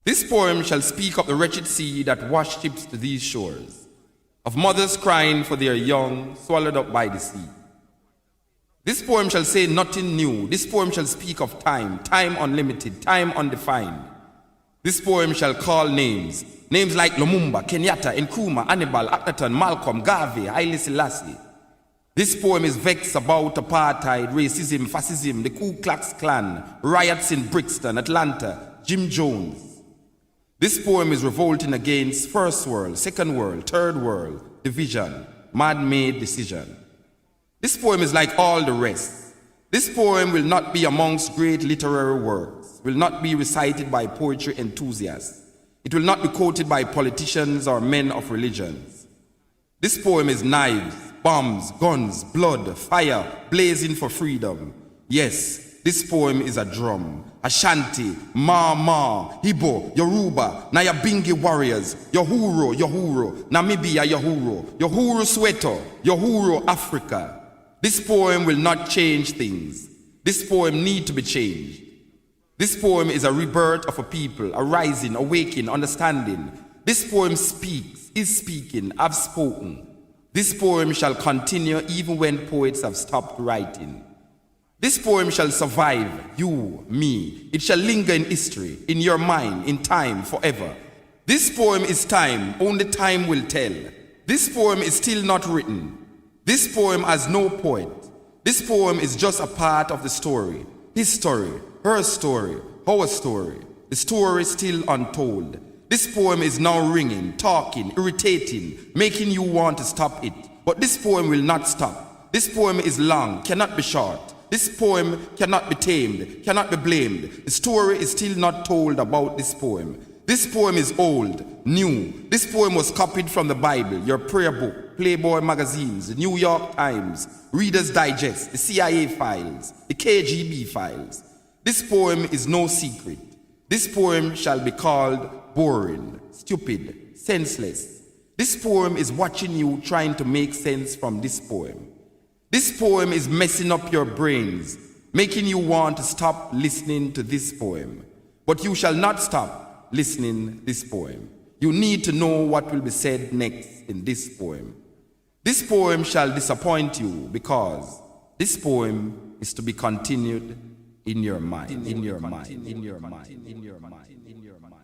This poem shall speak of the wretched sea that washed ships to these shores, of mothers crying for their young swallowed up by the sea. This poem shall say nothing new. This poem shall speak of time, time unlimited, time undefined. This poem shall call names, names like Lumumba, Kenyatta, Nkrumah, Hannibal, Akhenaton, Malcolm, Garvey, Haile Selassie. This poem is vexed about apartheid, racism, fascism, the Ku Klux Klan, riots in Brixton, Atlanta, Jim Jones. This poem is revolting against first world, second world, third world, division, man-made decision. This poem is like all the rest. This poem will not be amongst great literary works, will not be recited by poetry enthusiasts. It will not be quoted by politicians or men of religions. This poem is knives, bombs, guns, blood, fire, blazing for freedom. Yes, this poem is a drum. Ashanti, Ma, Igbo, Yoruba, Nyabingi warriors, Yohuro, Namibia, Yohuro Soweto, Yohuro Africa. This poem will not change things. This poem needs to be changed. This poem is a rebirth of a people, a rising, awakening, understanding. This poem speaks, is speaking, have spoken. This poem shall continue even when poets have stopped writing. This poem shall survive, you, me. It shall linger in history, in your mind, in time, forever. This poem is time, only time will tell. This poem is still not written. This poem has no poet. This poem is just a part of the story. His story, her story, our story. The story is still untold. This poem is now ringing, talking, irritating, making you want to stop it. But this poem will not stop. This poem is long, cannot be short. This poem cannot be tamed, cannot be blamed. The story is still not told about this poem. This poem is old, new. This poem was copied from the Bible, your prayer book, Playboy magazines, the New York Times, Reader's Digest, the CIA files, the KGB files. This poem is no secret. This poem shall be called boring, stupid, senseless. This poem is watching you trying to make sense from this poem. This poem is messing up your brains, making you want to stop listening to this poem. But you shall not stop listening to this poem. You need to know what will be said next in this poem. This poem shall disappoint you because this poem is to be continued in your mind, in your mind, in your mind, in your mind, in your mind.